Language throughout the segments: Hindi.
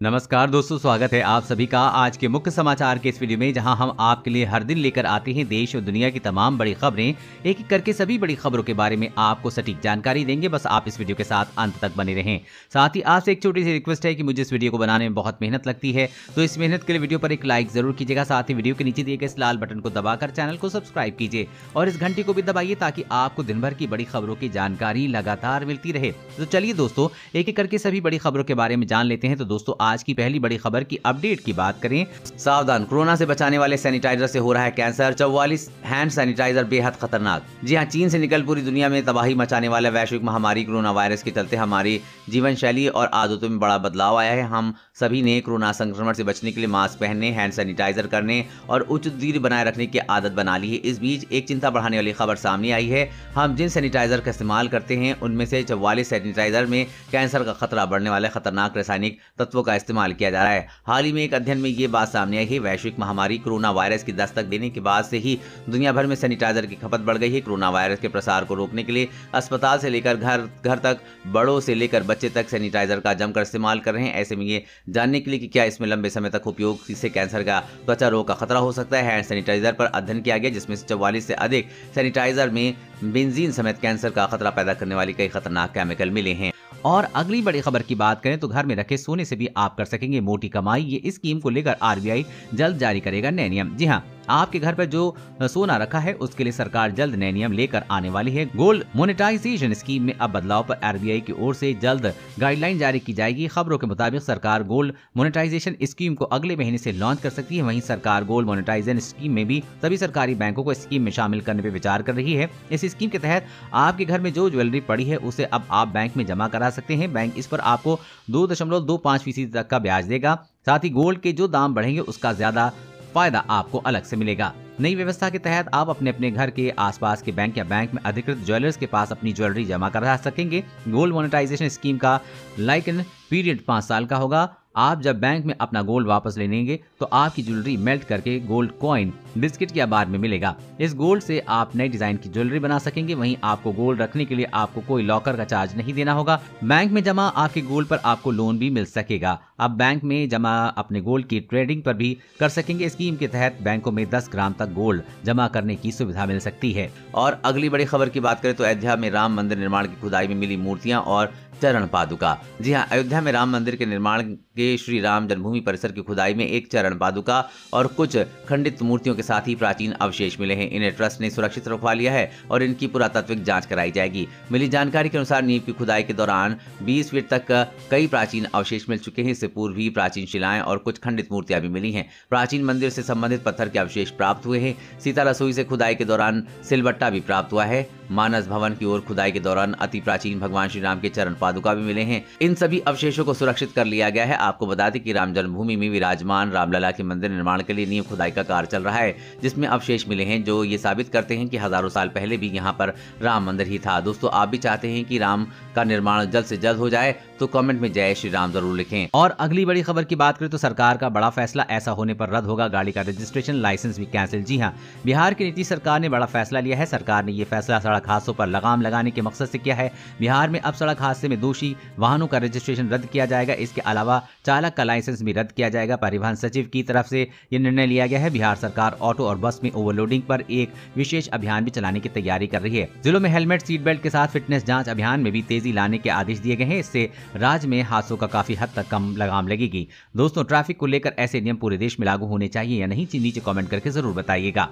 नमस्कार दोस्तों, स्वागत है आप सभी का आज के मुख्य समाचार के इस वीडियो में, जहां हम आपके लिए हर दिन लेकर आते हैं देश और दुनिया की तमाम बड़ी खबरें। एक एक करके सभी बड़ी खबरों के बारे में आपको सटीक जानकारी देंगे। बस आप इस वीडियो के साथ अंत तक बने रहें। साथ ही आपसे एक छोटी सी रिक्वेस्ट है कि मुझे इस वीडियो को बनाने में बहुत मेहनत लगती है, तो इस मेहनत के लिए वीडियो पर एक लाइक जरूर कीजिएगा। साथ ही वीडियो के नीचे दिए गए इस लाल बटन को दबाकर चैनल को सब्सक्राइब कीजिए और इस घंटी को भी दबाइए ताकि आपको दिन भर की बड़ी खबरों की जानकारी लगातार मिलती रहे। तो चलिए दोस्तों, एक एक करके सभी बड़ी खबरों के बारे में जान लेते हैं। तो दोस्तों, आज की पहली बड़ी खबर की अपडेट की बात करें। सावधान, कोरोना से बचाने वाले सैनिटाइजर से हो रहा है कैंसर। 44 हैंड सैनिटाइजर बेहद खतरनाक। जी हां, चीन से निकल पूरी दुनिया में तबाही मचाने वाला वैश्विक महामारी कोरोना वायरस के चलते हमारी जीवन शैली और आदतों में बड़ा बदलाव आया है। हम सभी ने कोरोना संक्रमण से बचने के लिए मास्क पहनने, हैंड सैनिटाइजर करने और उचित दूरी बनाए रखने की आदत बना ली है। इस बीच एक चिंता बढ़ाने वाली खबर सामने आई है। हम जिन सैनिटाइजर का इस्तेमाल करते हैं उनमें से 44 सैनिटाइजर में कैंसर का खतरा बढ़ने वाले खतरनाक रासायनिक तत्वों का इस्तेमाल किया जा रहा है। हाल ही में एक अध्ययन में ये बात सामने आई है। वैश्विक महामारी कोरोना वायरस की दस्तक देने के बाद से ही दुनिया भर में सैनिटाइजर की खपत बढ़ गई है। कोरोना वायरस के प्रसार को रोकने के लिए अस्पताल से लेकर घर तक, बड़ों से लेकर बच्चे तक सैनिटाइजर का जमकर इस्तेमाल कर रहे हैं। ऐसे में ये जानने के लिए कि क्या इसमें लंबे समय तक उपयोग से कैंसर का, त्वचा रोग का खतरा हो सकता है, हैंड सैनिटाइजर पर अध्ययन किया गया जिसमें से 44 से अधिक सैनिटाइजर में बेंजीन समेत कैंसर का खतरा पैदा करने वाली कई खतरनाक केमिकल मिले हैं। और अगली बड़ी खबर की बात करें तो घर में रखे सोने से भी आप कर सकेंगे मोटी कमाई। ये स्कीम को लेकर आरबीआई जल्द जारी करेगा नए नियम। जी हाँ, आपके घर पर जो सोना रखा है उसके लिए सरकार जल्द नए नियम लेकर आने वाली है। गोल्ड मोनेटाइजेशन स्कीम में अब बदलाव पर आरबीआई की ओर से जल्द गाइडलाइन जारी की जाएगी। खबरों के मुताबिक सरकार गोल्ड मोनेटाइजेशन स्कीम को अगले महीने से लॉन्च कर सकती है। वहीं सरकार गोल्ड मोनेटाइजेशन स्कीम में भी सभी सरकारी बैंकों को स्कीम में शामिल करने पर विचार कर रही है। इस स्कीम के तहत आपके घर में जो ज्वेलरी पड़ी है उसे अब आप बैंक में जमा करा सकते हैं। बैंक इस पर आपको 2.25% तक का ब्याज देगा। साथ ही गोल्ड के जो दाम बढ़ेंगे उसका ज्यादा फायदा आपको अलग से मिलेगा। नई व्यवस्था के तहत आप अपने अपने घर के आसपास के बैंक या बैंक में अधिकृत ज्वेलर्स के पास अपनी ज्वेलरी जमा करा सकेंगे। गोल्ड मोनेटाइजेशन स्कीम का लाइकन पीरियड 5 साल का होगा। आप जब बैंक में अपना गोल्ड वापस ले लेंगे तो आपकी ज्वेलरी मेल्ट करके गोल्ड कॉइन बिस्किट या बार में मिलेगा। इस गोल्ड से आप नए डिजाइन की ज्वेलरी बना सकेंगे। वहीं आपको गोल्ड रखने के लिए आपको कोई लॉकर का चार्ज नहीं देना होगा। बैंक में जमा आपके गोल्ड पर आपको लोन भी मिल सकेगा। अब बैंक में जमा अपने गोल्ड की ट्रेडिंग पर भी कर सकेंगे। स्कीम के तहत बैंकों में 10 ग्राम तक गोल्ड जमा करने की सुविधा मिल सकती है। और अगली बड़ी खबर की बात करें तो अयोध्या में राम मंदिर निर्माण की खुदाई में मिली मूर्तियां और चरण पादुका। जी हां, अयोध्या में राम मंदिर के निर्माण के श्री राम जन्मभूमि परिसर की खुदाई में एक चरण पादुका और कुछ खंडित मूर्तियों के साथ ही प्राचीन अवशेष मिले हैं। इन्हें ट्रस्ट ने सुरक्षित रखवा लिया है और इनकी पुरातात्विक जांच कराई जाएगी। मिली जानकारी के अनुसार नींव की खुदाई के दौरान 20 फीट तक कई प्राचीन अवशेष मिल चुके हैं। इससे पूर्व भी प्राचीन शिलाएं और कुछ खंडित मूर्तियां भी मिली हैं। प्राचीन मंदिर से संबंधित पत्थर के अवशेष प्राप्त हुए हैं। सीता रसोई से खुदाई के दौरान सिलबट्टा भी प्राप्त हुआ है। मानस भवन की ओर खुदाई के दौरान अति प्राचीन भगवान श्री राम के चरण पादुका भी मिले हैं। इन सभी अवशेषों को सुरक्षित कर लिया गया है। आपको बता दें कि राम जन्मभूमि में विराजमान रामलला के मंदिर निर्माण के लिए नींव खुदाई का कार्य चल रहा है, जिसमें अवशेष मिले हैं जो ये साबित करते हैं कि हजारों साल पहले भी यहाँ पर राम मंदिर ही था। दोस्तों, आप भी चाहते हैं कि राम का निर्माण जल्द से जल्द हो जाए तो कमेंट में जय श्री राम जरूर लिखें। और अगली बड़ी खबर की बात करें तो सरकार का बड़ा फैसला, ऐसा होने पर रद्द होगा गाड़ी का रजिस्ट्रेशन, लाइसेंस भी कैंसिल। जी हाँ, बिहार की नीतीश सरकार ने बड़ा फैसला लिया है। सरकार ने यह फैसला सड़क हादसों पर लगाम लगाने के मकसद से किया है। बिहार में अब सड़क हादसे में दोषी वाहनों का रजिस्ट्रेशन रद्द किया जाएगा। इसके अलावा चालक का लाइसेंस भी रद्द किया जाएगा। परिवहन सचिव की तरफ से यह निर्णय लिया गया है। बिहार सरकार ऑटो और बस में ओवरलोडिंग पर एक विशेष अभियान भी चलाने की तैयारी कर रही है। जिलों में हेलमेट, सीट बेल्ट के साथ फिटनेस जांच अभियान में भी तेजी लाने के आदेश दिए गए हैं। इससे राज्य में हादसों का काफी हद तक कम लगाम लगेगी। दोस्तों, ट्रैफिक को लेकर ऐसे नियम पूरे देश में लागू होने चाहिए या नहीं, नीचे कमेंट करके जरूर बताइएगा।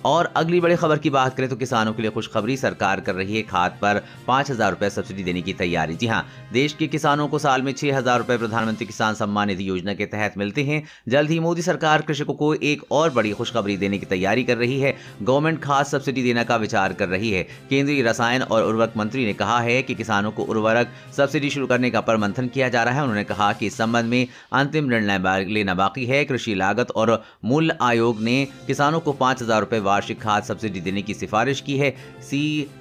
और अगली बड़ी खबर की बात करें तो किसानों के लिए खुशखबरी, सरकार कर रही है खाद पर 5,000 रुपए सब्सिडी देने की तैयारी। जी हां, देश के किसानों को साल में 6,000 रुपए प्रधानमंत्री किसान सम्मान निधि योजना के तहत मिलते हैं। जल्द ही मोदी सरकार कृषकों को एक और बड़ी खुशखबरी देने की तैयारी कर रही है। गवर्नमेंट खाद सब्सिडी देने का विचार कर रही है। केंद्रीय रसायन और उर्वरक मंत्री ने कहा है कि किसानों को उर्वरक सब्सिडी शुरू करने का पर मंथन किया जा रहा है। उन्होंने कहा कि इस संबंध में अंतिम निर्णय लेना बाकी है। कृषि लागत और मूल्य आयोग ने किसानों को 5,000 रुपए वार्षिक खाद सब्सिडी देने की सिफारिश की है।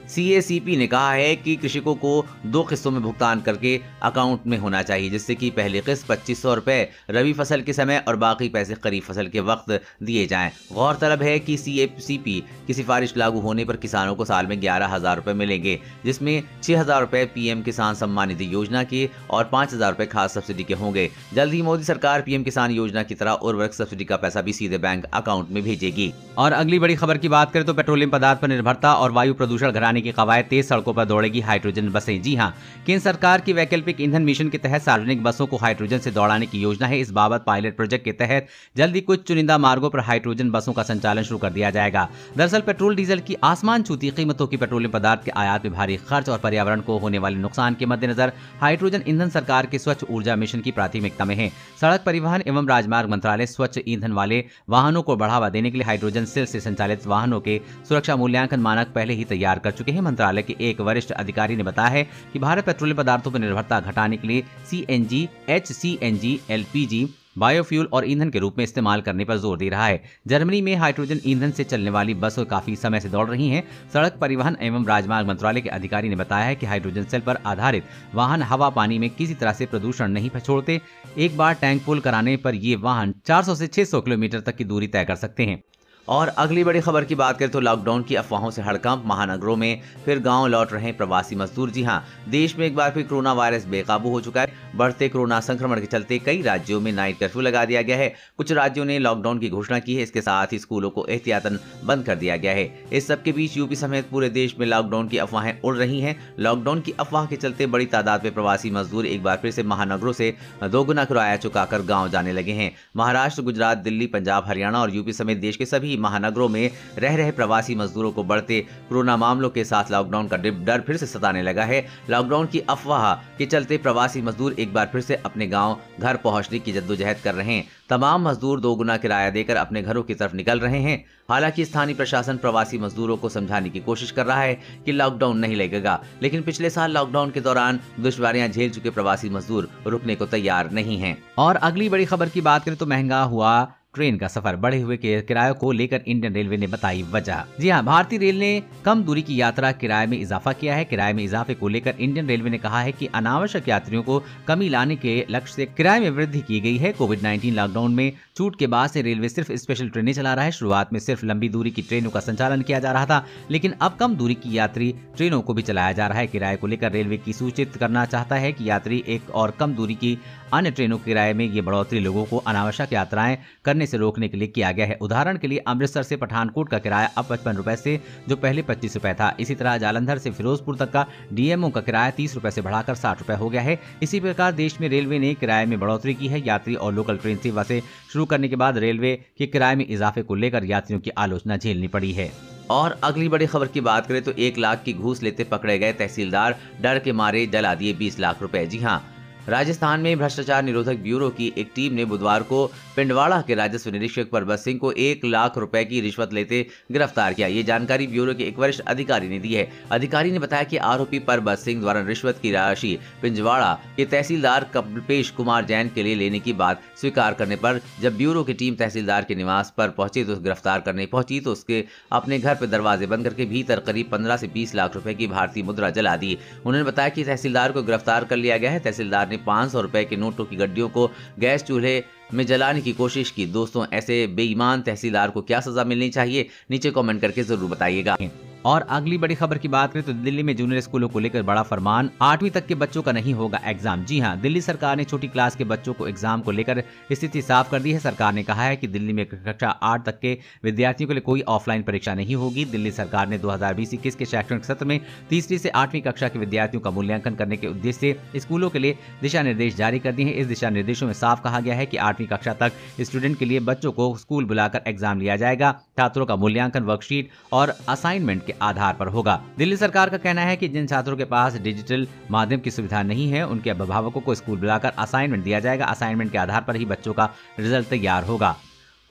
CACP ने कहा है कि कृषकों को 2 किस्तों में भुगतान करके अकाउंट में होना चाहिए, जिससे कि पहली किस्त 2500 रुपए रबी फसल के समय और बाकी पैसे खरीफ फसल के वक्त दिए जाएं। गौरतलब है कि CACP की सिफारिश लागू होने पर किसानों को साल में 11,000 रुपए मिलेंगे, जिसमें 6,000 रुपए PM किसान सम्मान निधि योजना के और 5,000 रुपए खाद सब्सिडी के होंगे। जल्द ही मोदी सरकार PM किसान योजना की तरह उर्वरक सब्सिडी का पैसा भी सीधे बैंक अकाउंट में भेजेगी। और अगली बड़ी खबर की बात करें तो पेट्रोलियम पदार्थ पर निर्भरता और वायु प्रदूषण घटाने की कवायद, तेज सड़कों पर दौड़ेगी हाइड्रोजन बसें। जी हां, केंद्र सरकार की वैकल्पिक ईंधन मिशन के तहत सार्वजनिक बसों को हाइड्रोजन से दौड़ाने की योजना है। इस बाबत पायलट प्रोजेक्ट के तहत जल्द ही कुछ चुनिंदा मार्गों पर हाइड्रोजन बसों का संचालन शुरू कर दिया जाएगा। दरअसल पेट्रोल डीजल की आसमान छूती कीमतों की पेट्रोलियम पदार्थ के आयात में भारी खर्च और पर्यावरण को होने वाले नुकसान के मद्देनजर हाइड्रोजन ईंधन सरकार के स्वच्छ ऊर्जा मिशन की प्राथमिकता में है। सड़क परिवहन एवं राजमार्ग मंत्रालय स्वच्छ ईंधन वाले वाहनों को बढ़ावा देने के लिए हाइड्रोजन सेल से संचालित वाहनों के सुरक्षा मूल्यांकन मानक पहले ही तैयार कर चुके हैं। मंत्रालय के एक वरिष्ठ अधिकारी ने बताया है कि भारत पेट्रोलियम पदार्थों पर निर्भरता घटाने के लिए CNG, HCNG, LPG बायोफ्यूल और ईंधन के रूप में इस्तेमाल करने पर जोर दे रहा है। जर्मनी में हाइड्रोजन ईंधन से चलने वाली बसें काफी समय से दौड़ रही हैं। सड़क परिवहन एवं राजमार्ग मंत्रालय के अधिकारी ने बताया है कि हाइड्रोजन सेल पर आधारित वाहन हवा पानी में किसी तरह से प्रदूषण नहीं छोड़ते। एक बार टैंक फुल कराने पर ये वाहन 400 से 600 किलोमीटर तक की दूरी तय कर सकते हैं। और अगली बड़ी खबर की बात करें तो लॉकडाउन की अफवाहों से हड़कंप, महानगरों में फिर गांव लौट रहे प्रवासी मजदूर। जी हां, देश में एक बार फिर कोरोना वायरस बेकाबू हो चुका है। बढ़ते कोरोना संक्रमण के चलते कई राज्यों में नाइट कर्फ्यू लगा दिया गया है। कुछ राज्यों ने लॉकडाउन की घोषणा की है। इसके साथ ही स्कूलों को एहतियातन बंद कर दिया गया है। इस सबके बीच यूपी समेत पूरे देश में लॉकडाउन की अफवाहें उड़ रही हैं। लॉकडाउन की अफवाह के चलते बड़ी तादाद में प्रवासी मजदूर एक बार फिर से महानगरों से दोगुना किराया चुकाकर गाँव जाने लगे हैं। महाराष्ट्र, गुजरात, दिल्ली, पंजाब, हरियाणा और यूपी समेत देश के सभी महानगरों में रह रहे प्रवासी मजदूरों को बढ़ते कोरोना मामलों के साथ लॉकडाउन का डर फिर से सताने लगा है। लॉकडाउन की अफवाह के चलते प्रवासी मजदूर एक बार फिर से अपने गांव घर पहुंचने की जद्दोजहद कर रहे हैं। तमाम मजदूर दोगुना किराया देकर अपने घरों की तरफ निकल रहे हैं। हालांकि स्थानीय प्रशासन प्रवासी मजदूरों को समझाने की कोशिश कर रहा है कि लॉकडाउन नहीं लगेगा, लेकिन पिछले साल लॉकडाउन के दौरान दुश्वारियां झेल चुके प्रवासी मजदूर रुकने को तैयार नहीं हैं। और अगली बड़ी खबर की बात करें तो महंगा हुआ ट्रेन का सफर, बढ़े हुए किराए को लेकर इंडियन रेलवे ने बताई वजह। जी हां, भारतीय रेल ने कम दूरी की यात्रा किराए में इजाफा किया है। किराए में इजाफे को लेकर इंडियन रेलवे ने कहा है कि अनावश्यक यात्रियों को कमी लाने के लक्ष्य से किराए में वृद्धि की गई है। कोविड-19 लॉकडाउन में छूट के बाद से रेलवे सिर्फ स्पेशल ट्रेनें चला रहा है। शुरुआत में सिर्फ लंबी दूरी की ट्रेनों का संचालन किया जा रहा था, लेकिन अब कम दूरी की यात्री ट्रेनों को भी चलाया जा रहा है। किराए को लेकर रेलवे की सूचित करना चाहता है कि यात्री एक और कम दूरी की अन्य ट्रेनों के किराए में ये बढ़ोतरी लोगों को अनावश्यक यात्राएं करने से रोकने के लिए किया गया है। उदाहरण के लिए अमृतसर से पठानकोट का किराया अब 55 रुपए से जो पहले 25 रुपए था। इसी तरह जालंधर से फिरोजपुर तक का DMO का किराया 30 रुपए से बढ़ाकर 60 रुपए हो गया है। इसी प्रकार देश में रेलवे ने किराए में बढ़ोतरी की है। यात्री और लोकल ट्रेन सेवा से शुरू करने के बाद रेलवे के किराए में इजाफे को लेकर यात्रियों की आलोचना झेलनी पड़ी है। और अगली बड़ी खबर की बात करें तो 1 लाख की घूस लेते पकड़े गए तहसीलदार, डर के मारे जला दिए 20 लाख रुपए। जी हां, राजस्थान में भ्रष्टाचार निरोधक ब्यूरो की एक टीम ने बुधवार को पिंडवाड़ा के राजस्व निरीक्षक परबत सिंह को 1 लाख रुपए की रिश्वत लेते गिरफ्तार किया। ये जानकारी ब्यूरो के एक वरिष्ठ अधिकारी ने दी है। अधिकारी ने बताया कि आरोपी परबत सिंह द्वारा रिश्वत की राशि पिंडवाड़ा के तहसीलदार कल्पेश कुमार जैन के लिए लेने की बात स्वीकार करने पर जब ब्यूरो की टीम तहसीलदार के निवास पर पहुंची तो गिरफ्तार करने पहुंची तो उसके अपने घर पर दरवाजे बंद करके भीतर करीब 15 से 20 लाख रुपए की भारतीय मुद्रा जला दी। उन्होंने बताया कि तहसीलदार को गिरफ्तार कर लिया गया है। तहसीलदार 500 रुपए के नोटों की गड्डियों को गैस चूल्हे में जलाने की कोशिश की। दोस्तों, ऐसे बेईमान तहसीलदार को क्या सजा मिलनी चाहिए? नीचे कमेंट करके जरूर बताइएगा। और अगली बड़ी खबर की बात करें तो दिल्ली में जूनियर स्कूलों को लेकर बड़ा फरमान, 8वीं तक के बच्चों का नहीं होगा एग्जाम। जी हां, दिल्ली सरकार ने छोटी क्लास के बच्चों को एग्जाम को लेकर स्थिति साफ कर दी है। सरकार ने कहा है कि दिल्ली में कक्षा 8 तक के विद्यार्थियों के लिए कोई ऑफलाइन परीक्षा नहीं होगी। दिल्ली सरकार ने 2020-21 के शैक्षणिक सत्र में तीसरी से 8वीं कक्षा के विद्यार्थियों का मूल्यांकन करने के उद्देश्य से स्कूलों के लिए दिशा निर्देश जारी कर दिए हैं। इस दिशा निर्देशों में साफ कहा गया है कि 8वीं कक्षा तक स्टूडेंट के लिए बच्चों को स्कूल बुलाकर एग्जाम लिया जाएगा। छात्रों का मूल्यांकन वर्कशीट और असाइनमेंट के आधार पर होगा। दिल्ली सरकार का कहना है कि जिन छात्रों के पास डिजिटल माध्यम की सुविधा नहीं है उनके अभिभावकों को स्कूल बुलाकर असाइनमेंट दिया जाएगा। असाइनमेंट के आधार पर ही बच्चों का रिजल्ट तैयार होगा।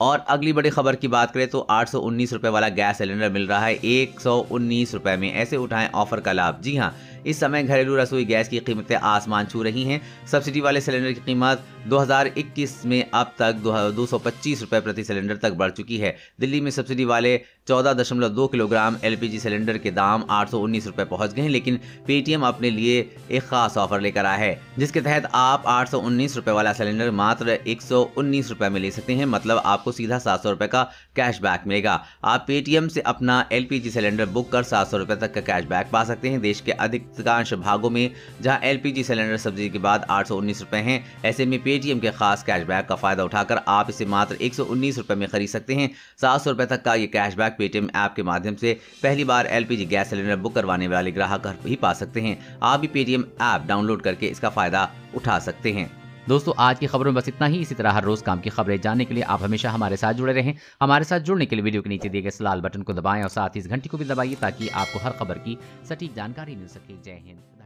और अगली बड़ी खबर की बात करें तो 819 रुपए वाला गैस सिलेंडर मिल रहा है 119 रुपए में। ऐसे उठाएं ऑफर का लाभ। जी हां, इस समय घरेलू रसोई गैस की कीमतें आसमान छू रही हैं। सब्सिडी वाले सिलेंडर की कीमत 2021 में अब तक 225 रुपए प्रति सिलेंडर तक बढ़ चुकी है। दिल्ली में सब्सिडी वाले 14.2 किलोग्राम LPG सिलेंडर के दाम 819 रुपये पहुँच गए हैं, लेकिन पेटीएम अपने लिए एक खास ऑफर लेकर आया है, जिसके तहत आप 819 रुपये वाला सिलेंडर मात्र 119 रुपये में ले सकते हैं। मतलब आपको सीधा 700 रुपये का कैशबैक मिलेगा। आप पेटीएम से अपना LPG सिलेंडर बुक कर 700 रुपये तक का कैशबैक पा सकते हैं। देश के अधिकांश भागों में जहां LPG सिलेंडर सब्सिडी के बाद 819 रुपये हैं, ऐसे में पेटीएम के खास कैशबैक का फायदा उठाकर आप इसे मात्र 119 रुपये में खरीद सकते हैं। 700 रुपये तक का ये कैशबैक पेटीएम ऐप के माध्यम से पहली बार LPG गैस सिलेंडर बुक करवाने वाले ग्राहक भी पा सकते हैं। आप भी पेटीएम ऐप डाउनलोड करके इसका फायदा उठा सकते हैं। दोस्तों, आज की खबरों में बस इतना ही। इसी तरह हर रोज काम की खबरें जानने के लिए आप हमेशा हमारे साथ जुड़े रहें। हमारे साथ जुड़ने के लिए वीडियो के नीचे दिए गए इस लाल बटन को दबाएं और साथ ही इस घंटी को भी दबाइए ताकि आपको हर खबर की सटीक जानकारी मिल सके। जय हिंद।